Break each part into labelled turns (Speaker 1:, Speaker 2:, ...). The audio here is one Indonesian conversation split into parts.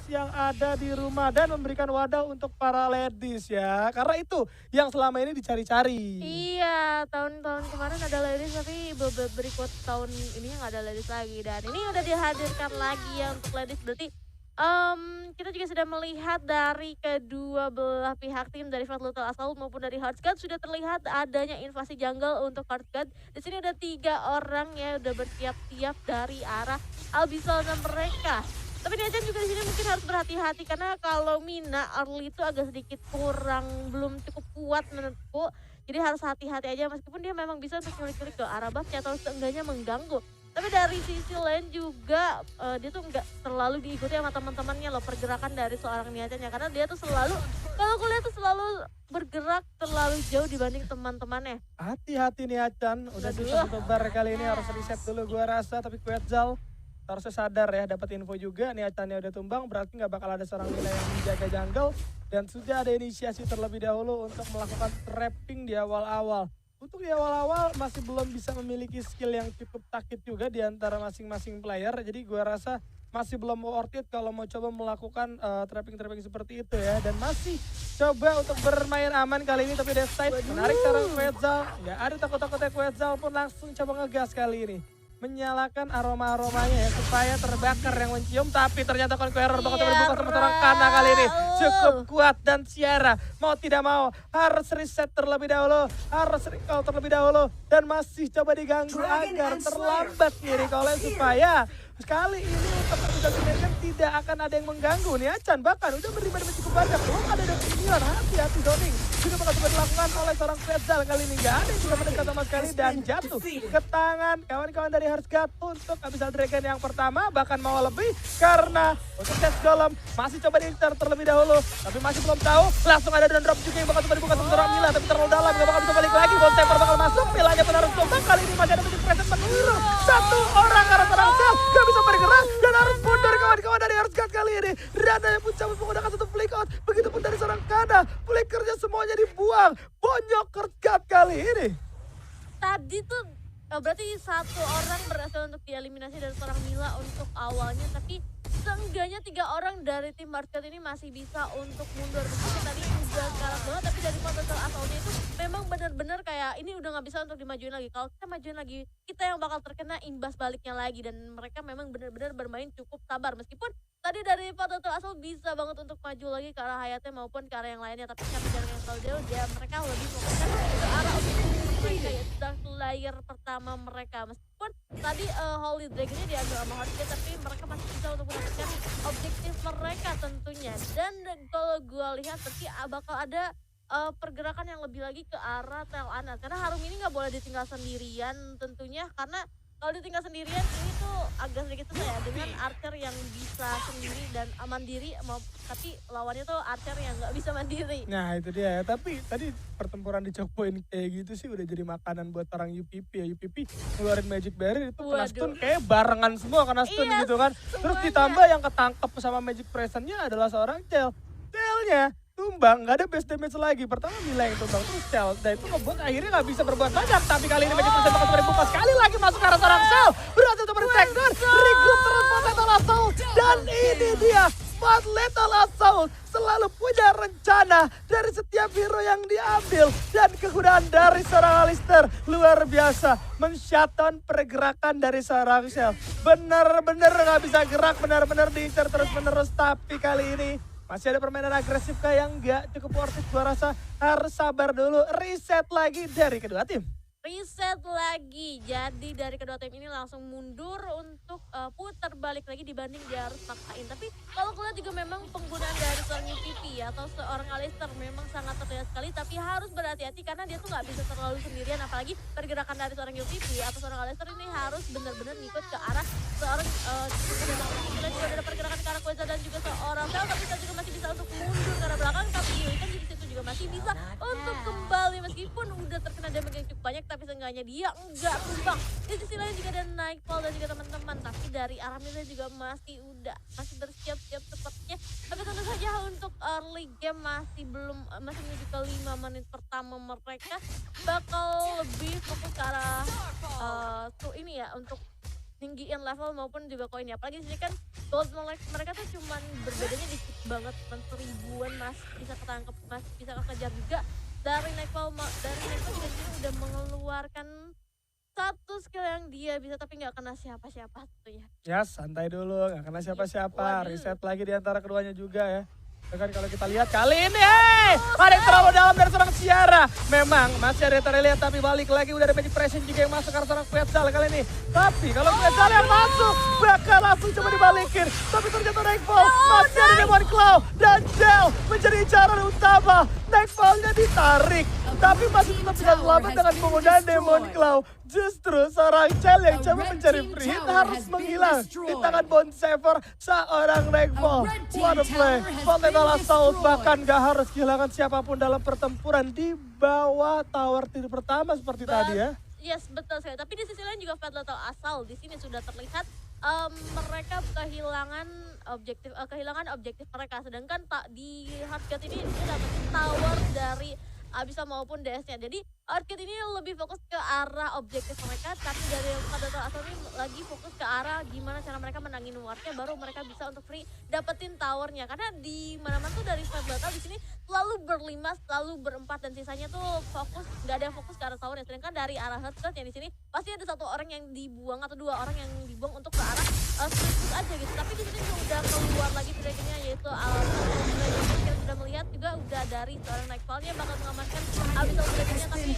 Speaker 1: yang ada di rumah dan memberikan wadah untuk para ladies ya. Karena itu yang selama ini dicari-cari.
Speaker 2: Iya, tahun-tahun kemarin ada ladies tapi berikut tahun ini nggak ada ladies lagi dan ini udah dihadirkan lagi ya untuk ladies berarti kita juga sudah melihat dari kedua belah pihak tim dari Fatlutul Assault maupun dari Heartsguard sudah terlihat adanya invasi jungle untuk Heartsguard. Di sini ada 3 orang ya udah bersiap-siap dari arah Albizona mereka. Tapi Niacan juga di sini mungkin harus berhati-hati karena kalau Mina early itu agak sedikit kurang belum cukup kuat menurutku. Jadi harus hati-hati aja meskipun dia memang bisa untuk nyulik-nyulik ke arah buff atau seenggaknya mengganggu. Tapi dari sisi lain juga dia tuh nggak terlalu diikuti sama teman-temannya loh pergerakan dari seorang Niacan ya karena dia tuh selalu kalau aku lihat tuh selalu bergerak terlalu jauh dibanding teman-temannya.
Speaker 1: Hati-hati nih Acan, udah
Speaker 2: Aduh.
Speaker 1: satu bar kali ini harus riset dulu gua rasa. Tapi Quetzal harusnya sadar ya, dapat info juga nih Acannya udah tumbang, berarti nggak bakal ada seorang nilai yang menjaga jungle. Dan sudah ada inisiasi terlebih dahulu untuk melakukan trapping di awal-awal. Untuk di awal-awal masih belum bisa memiliki skill yang cukup sakit juga di antara masing-masing player. Jadi gua rasa masih belum worth it kalau mau coba melakukan trapping-trapping seperti itu ya. Dan masih coba untuk bermain aman kali ini tapi Deathside menarik seorang Quetzal. Nggak ada takut-takutnya Quetzal pun langsung coba ngegas kali ini. Menyalakan aroma-aromanya ya supaya terbakar yang mencium, tapi ternyata Conqueror bakal coba dibuka sama seorang Kana kali ini. Cukup kuat dan Ciara mau tidak mau harus reset terlebih dahulu, harus recall terlebih dahulu dan masih coba diganggu agar terlambat nih recallnya supaya sekali ini untuk kan tidak akan ada yang mengganggu nih Acan, bahkan udah beri damage cukup banyak. Belum ada minion, hati-hati zoning juga bakal coba dilakukan oleh seorang Quetzal kali ini. Gak ada yang bisa mendekat sama sekali dan jatuh ke tangan kawan-kawan dari Heartsguard untuk Abyssal Dragon yang pertama, bahkan mau lebih karena untuk Chess Golem masih coba diincar terlebih dahulu tapi masih belum tahu. Langsung ada drop juga yang bakal coba dibuka sama seorang Mila tapi terlalu dalam, gak bakal bisa balik lagi. Ball Sniper bakal masuk, Milanya pun harus tumbang. Kali ini masih ada Magic Present menurun satu orang karena seorang Cell gak bisa bergerak dan harus mundur kawan-kawan dari Heartsguard kali ini. Rana yang pun cabut menggunakan satu flick out, begitupun dari seorang Kana, flickernya semuanya dibuang. Bonyok Heartsguard kali ini.
Speaker 2: Tadi tuh berarti 1 orang berhasil untuk dieliminasi dari seorang Mila untuk awalnya tapi seenggaknya 3 orang dari tim Heartsguard ini masih bisa untuk mundur. Meskipun tadi udah kalah banget tapi dari Fatlutul Assault-nya itu memang benar-benar kayak ini udah nggak bisa untuk dimajuin lagi. Kalau kita majuin lagi kita yang bakal terkena imbas baliknya lagi dan mereka memang benar-benar bermain cukup sabar meskipun tadi dari Fatlutul Assault bisa banget untuk maju lagi ke arah Hayatnya maupun ke arah yang lainnya tapi karena jarak yang terlalu jauh dia mereka lebih fokuskan ke arah objektif mereka yaitu Dark Layer pertama mereka meskipun tadi Holy Dragon-nya diambil sama Heartsguard tapi mereka masih bisa untuk mendapatkan objektif mereka tentunya dan kalau gue lihat nanti bakal ada pergerakan yang lebih lagi ke arah Tel Anas karena Harum ini nggak boleh ditinggal sendirian tentunya karena kalau ditinggal sendirian ini tuh agak sedikit susah ya dengan Archer yang bisa sendiri dan mandiri tapi lawannya tuh Archer yang nggak bisa mandiri.
Speaker 1: Nah itu dia ya, tapi tadi pertempuran di choke point kayak gitu sih udah jadi makanan buat orang UPP ya. UPP ngeluarin Magic Barrier itu kena stun kayak barengan semua kena stun
Speaker 2: Iya,
Speaker 1: gitu kan. Terus
Speaker 2: semuanya.
Speaker 1: ditambah yang ketangkep sama Magic Presence-nya adalah seorang Cell. Cell-nya tumbang, nggak ada base damage lagi. Pertama Mila yang tumbang, terus Cell. Dan itu ngebuat akhirnya nggak bisa berbuat banyak. Tapi kali ini Magic Presence bakal coba dibuka sekali lagi masuk ke arah seorang Cell. Berhasil coba di-take down, regroup terus Fatlutul Assault. Dan ini dia Fatlutul Assault selalu punya rencana dari setiap hero yang diambil. Dan kegunaan dari seorang Alistar luar biasa. Men-shutdown pergerakan dari seorang Cell. Bener-bener gak bisa gerak, bener-bener diincar terus-menerus. Tapi kali ini masih ada permainan agresif kayak yang gak cukup worth it. Gua rasa harus sabar dulu, reset lagi dari kedua tim.
Speaker 2: Reset lagi, jadi dari kedua tim ini langsung mundur untuk putar balik lagi dibanding dia harus paksain. Tapi kalau kulihat juga memang penggunaan dari seorang UPP atau seorang Alistar memang sangat terlihat sekali. Tapi harus berhati-hati karena dia tuh nggak bisa terlalu sendirian. Apalagi pergerakan dari seorang UPP atau seorang Alistar ini harus benar-benar ngikut ke arah seorang kita juga ada pergerakan ke arah Quetzal dan juga seorang Cell. Tapi kita juga masih bisa untuk mundur ke arah belakang. Tapi Yui kan di situ juga masih bisa untuk kembali meskipun udah terkena damage yang cukup banyak. Tapi seenggaknya dia enggak tumbang. Di sisi lain juga ada Nightfall dan juga teman-teman. Tapi dari arah Mila juga masih bersiap-siap sepertinya. Tapi tentu saja untuk early game masih menuju ke 5 menit pertama mereka bakal lebih fokus ke arah ini ya untuk tinggiin level maupun juga koinnya. Apalagi di sini kan gold mereka tuh cuman berbedanya banget, seribuan masih bisa ketangkep, masih bisa kekejar juga. Dari Nightfall juga di sini udah mengeluarkan satu skill yang dia bisa tapi nggak kena siapa-siapa tentunya.
Speaker 1: Ya santai dulu, nggak kena siapa-siapa.
Speaker 2: Waduh.
Speaker 1: Reset lagi di antara keduanya juga ya. Bahkan kalau kita lihat kali ini, ada yang terlalu dalam dari seorang Ciara. Memang masih ada yang terlihat tapi balik lagi udah ada magic pression juga yang masuk karena seorang Quetzal kali ini. Tapi kalau Quetzal yang masuk, bakal langsung coba dibalikin. Tapi ternyata Nightfall masih ada Demon Claw dan Gel menjadi cara utama. Nightfall-nya ditarik, tapi masih tetap bisa selamat dengan penggunaan Demon Claw. Justru seorang Gel yang coba mencari free hit harus menghilang di tangan Bone Saver seorang Nightfall. What a play. Potato Assault bahkan gak harus kehilangan siapapun dalam pertempuran di bawah tower tier pertama seperti tadi ya.
Speaker 2: Yes, betul sekali. Tapi di sisi lain juga Fatal Assault di sini sudah terlihat mereka kehilangan objektif mereka. Sedangkan di Hardcat ini dia dapat tower dari Abyssal maupun DS-nya. Jadi Hardcat ini lebih fokus ke arah objektif mereka, tapi dari Fatal Assault ini lagi fokus ke arah gimana cara mereka menangin wardnya, baru mereka bisa untuk free dapetin towernya. Karena di mana-mana tuh dari Fight Battle di sini selalu berlima, selalu berempat, dan sisanya tuh fokus, nggak ada yang fokus ke arah towernya. Sedangkan dari arah Hardcat yang di sini pasti ada satu orang yang dibuang atau dua orang yang dibuang untuk ke arah split aja gitu. Tapi di sini udah keluar lagi dragonnya, yaitu kita sudah melihat juga udah dari seorang Nightfall-nya bakal mengamankan Abyssal dragonnya, tapi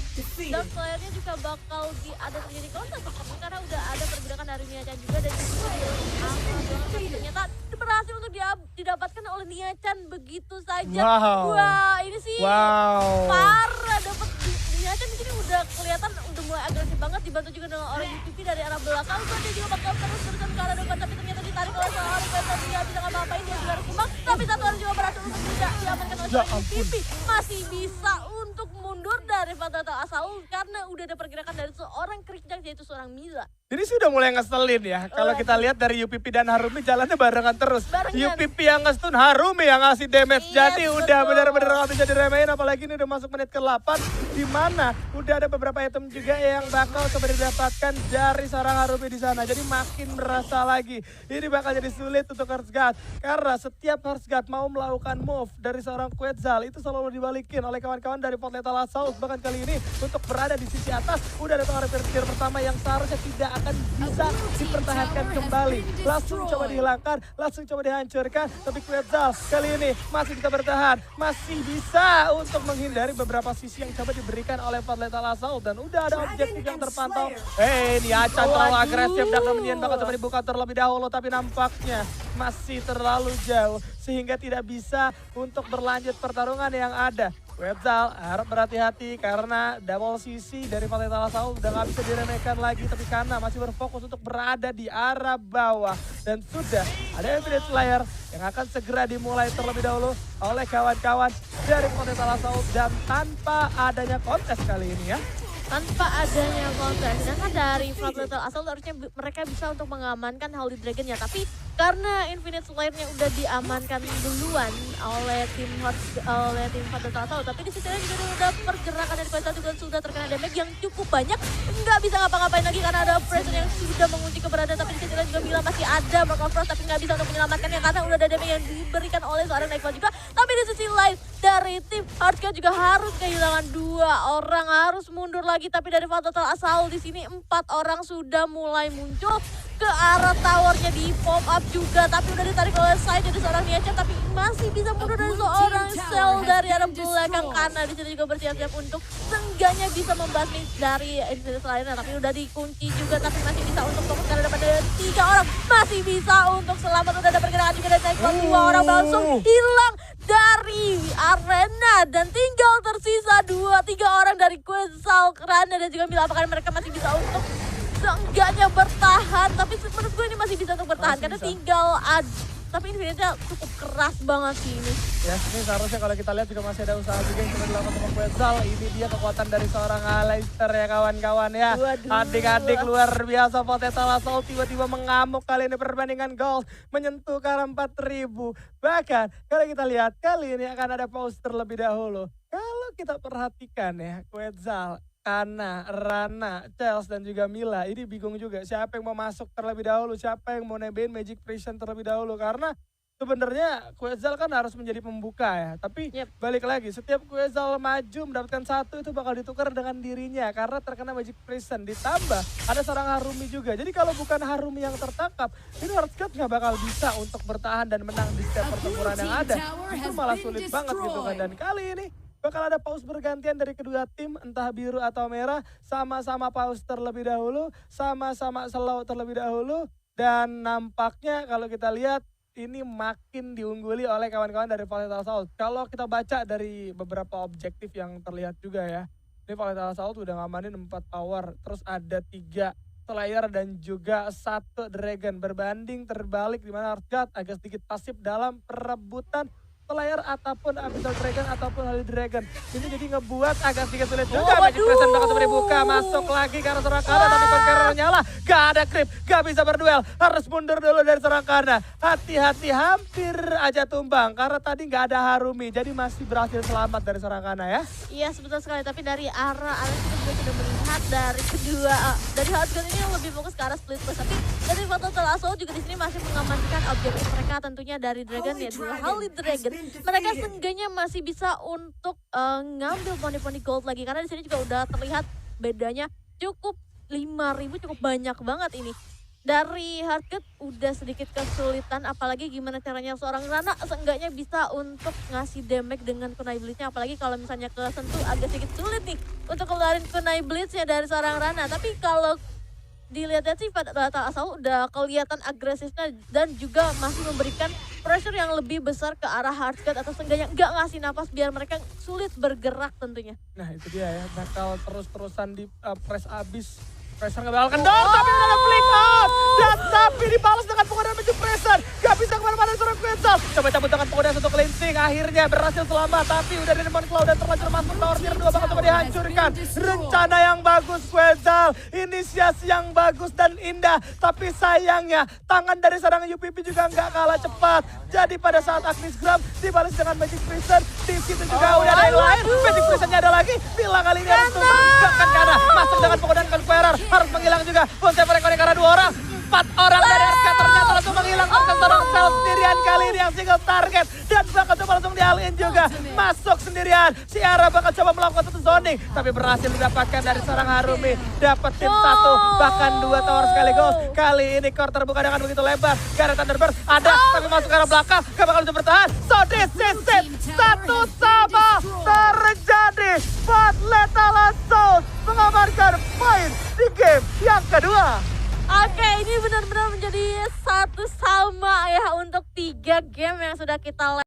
Speaker 2: Dark Slayer-nya juga bakal ada terjadi counter seperti karena udah ada pergerakan dari Nia-chan juga, dan juga ternyata berhasil untuk didapatkan oleh Nia-chan begitu saja. Wah, ini sih parah, dapat Nia-chan di sini udah kelihatan udah mulai agresif banget, dibantu juga dengan orang UPP dari arah belakang. Dia juga bakal terus berusaha ke arah depan, tapi ternyata ditarik oleh seorang Quetzal, dia bisa ngapa-ngapain, dia juga harus kumbang, tapi satu orang juga berhasil untuk tidak diamankan oleh seorang UPP. Masih bisa untuk mundur dari Fatal Assault karena udah ada pergerakan dari seorang Krikjang, yaitu seorang Mila.
Speaker 1: Jadi sudah mulai ngeselin ya. Kalau kita lihat dari UPP dan Harumi jalannya barengan terus. UPP yang nge-stun, Harumi yang ngasih damage. Jadi udah benar-benar gak bisa diremehin, apalagi ini udah masuk menit ke-8 di mana udah ada beberapa item juga yang bakal coba didapatkan dari seorang Harumi di sana. Jadi makin berasa lagi. Ini bakal jadi sulit untuk Hearthguard karena setiap Hearthguard mau melakukan move dari seorang Quetzal itu selalu dibalikin oleh kawan-kawan dari Fatal Assault. Bahkan kali ini untuk berada di sisi atas udah ada tower tier pertama yang seharusnya tidak akan bisa dipertahankan kembali. Langsung coba dihilangkan, langsung coba dihancurkan. Tapi Quetzal kali ini masih bisa bertahan, masih bisa untuk menghindari beberapa sisi yang coba diberikan oleh Fatal Assault. Dan udah ada objektif yang terpantau. Nia-chan terlalu agresif, dan Minion bakal coba dibuka terlebih dahulu, tapi nampaknya masih terlalu jauh sehingga tidak bisa untuk berlanjut pertarungan yang ada. Quetzal harap berhati-hati karena double CC dari Fatal Assault udah gak bisa diremehkan lagi, tapi karena masih berfokus untuk berada di arah bawah. Dan sudah ada Infinite Slayer yang akan segera dimulai terlebih dahulu oleh kawan-kawan dari Fatal Assault, dan tanpa adanya kontes kali ini ya.
Speaker 2: Tanpa adanya kontes, sedangkan dari Fatal Assault harusnya mereka bisa untuk mengamankan Holy Dragon-nya, tapi karena Infinite Slayer-nya udah diamankan duluan oleh tim Fatal Assault, tapi di sisi lain juga udah pergerakan dari Quetzal juga sudah terkena damage yang cukup banyak, nggak bisa ngapa-ngapain lagi karena ada Prison yang sudah mengunci keberadaan. Tapi di sisi lain juga Mila masih ada Mark of Frost, tapi nggak bisa untuk menyelamatkannya karena udah ada damage yang diberikan oleh seorang Nightfall juga. Tapi di sisi lain dari tim Hardcat juga harus kehilangan 2 orang, harus mundur lagi. Tapi dari Fatal Assault di sini 4 orang sudah mulai muncul ke arah towernya, di pop up juga, tapi udah ditarik oleh side jadi seorang Nia-chan, tapi masih bisa mundur dari seorang Cell dari arah belakang, karena di sini juga bersiap-siap untuk seenggaknya bisa membasmi dari Infinite Slayer, tapi udah dikunci juga, tapi masih bisa untuk fokus karena dapat dari 3 orang, masih bisa untuk selamat. Udah ada pergerakan juga dari Nightfall, 2 orang langsung hilang dari arena, dan tinggal tersisa 2-3 orang dari Quetzal, Rana dan juga Mila. Apakah mereka masih bisa untuk seenggaknya bertahan? Tapi menurut gue ini masih bisa untuk bertahan karena tinggal tapi Infinite-nya cukup keras banget sih ini.
Speaker 1: Ya, ini seharusnya kalau kita lihat juga masih ada usaha juga yang sudah dilakukan sama Quetzal. Ini dia kekuatan dari seorang Aleister ya kawan-kawan ya. Adik-adik luar biasa Fatal Assault tiba-tiba mengamuk kali ini, perbandingan gold menyentuh ke arah 4.000. Bahkan kalau kita lihat kali ini akan ada pause terlebih dahulu. Kalau kita perhatikan ya, Quetzal, Ana, Rana, Chels, dan juga Mila ini bingung juga siapa yang mau masuk terlebih dahulu, siapa yang mau nebein Magic Prison terlebih dahulu, karena sebenarnya Quetzal kan harus menjadi pembuka ya. Tapi
Speaker 2: Yep.
Speaker 1: balik lagi, setiap Quetzal maju mendapatkan satu itu bakal ditukar dengan dirinya karena terkena Magic Prison. Ditambah ada seorang Harumi juga. Jadi kalau bukan Harumi yang tertangkap, ini Hearthcut nggak bakal bisa untuk bertahan dan menang di setiap pertempuran yang ada. Itu malah sulit banget gitu kan. Dan kali ini bakal ada paus bergantian dari kedua tim, entah biru atau merah, sama-sama paus terlebih dahulu, sama-sama slow terlebih dahulu, dan nampaknya kalau kita lihat ini makin diungguli oleh kawan-kawan dari Volatile Assault. Kalau kita baca dari beberapa objektif yang terlihat juga ya, ini Volatile Assault udah ngamanin 4 power, terus ada 3 Slayer dan juga 1 Dragon. Berbanding terbalik di mana Hearthcut agak sedikit pasif dalam perebutan Slayer ataupun Abyssal Dragon ataupun Holy Dragon. Ini jadi ngebuat agak sedikit sulit juga. Magic Prison bakal coba dibuka, masuk lagi ke arah Sorakaana, tapi Conqueror nyala. Gak ada creep, gak bisa berduel. Harus mundur dulu dari Sorakaana. Hati-hati, hampir aja tumbang karena tadi gak ada Harumi. Jadi masih berhasil selamat dari Sorakaana ya.
Speaker 2: Iya betul sekali, tapi dari arah kita juga sudah melihat dari kedua dari Hearthcut ini yang lebih fokus ke arah split push, tapi dari Volatile Assault juga di sini masih mengamankan objektif mereka tentunya dari Dragon ya, dua Holy Dragon. Mereka seenggaknya masih bisa untuk ngambil poni-poni gold lagi karena di sini juga udah terlihat bedanya cukup 5.000, cukup banyak banget ini. Dari Hearthcut udah sedikit kesulitan, apalagi gimana caranya seorang Rana seenggaknya bisa untuk ngasih damage dengan kunai blitznya, apalagi kalau misalnya kesentuh agak sedikit sulit nih untuk keluarin kunai blitznya dari seorang Rana. Tapi kalau dilihat sih Volatile Assault udah kelihatan agresifnya dan juga masih memberikan pressure yang lebih besar ke arah Hearthcut atau seenggaknya nggak ngasih napas biar mereka sulit bergerak tentunya.
Speaker 1: Nah itu dia ya, bakal terus-terusan di press abis. Pressure nggak bakal kendor, tapi udah ada flick out. Dan tapi dibalas dengan penggunaan Magic Prison. Gak bisa kemana-mana seorang Quetzal. Coba cabut dengan penggunaan untuk cleansing. Akhirnya berhasil selamat, tapi udah dari Demon Claw dan terlanjur masuk tower tier 2 bakal coba dihancurkan. Rencana yang bagus Quetzal. Inisiasi yang bagus dan indah. Tapi sayangnya tangan dari seorang UPP juga nggak kalah cepat. Jadi pada saat Agnes Gram dibalas dengan Magic Prison, di situ juga udah ada yang lain. Magic Prisonnya ada lagi. Bila kali ini harus tumbangkan karena masuk dengan penggunaan Conqueror. Harus menghilang juga. Konsep mereka karena 2 orang. 4 orang dari RK ternyata langsung menghilang. Seorang Sel sendirian kali ini yang single target. Dan bakal coba langsung di-all-in juga. Masuk sendirian. Ciara bakal coba melakukan satu zoning. Tapi berhasil didapatkan dari seorang Harumi. Dapetin 1 bahkan 2 tower sekaligus. Kali ini core terbuka dengan begitu lebar. Gareth Thunderburst ada tapi masuk ke arah belakang. Gak bakal bisa bertahan. So this is it. 1 sama terjadi. Volatile Assault mengamankan poin di game yang kedua.
Speaker 2: Oke, ini benar-benar menjadi 1 sama ya untuk 3 game yang sudah kita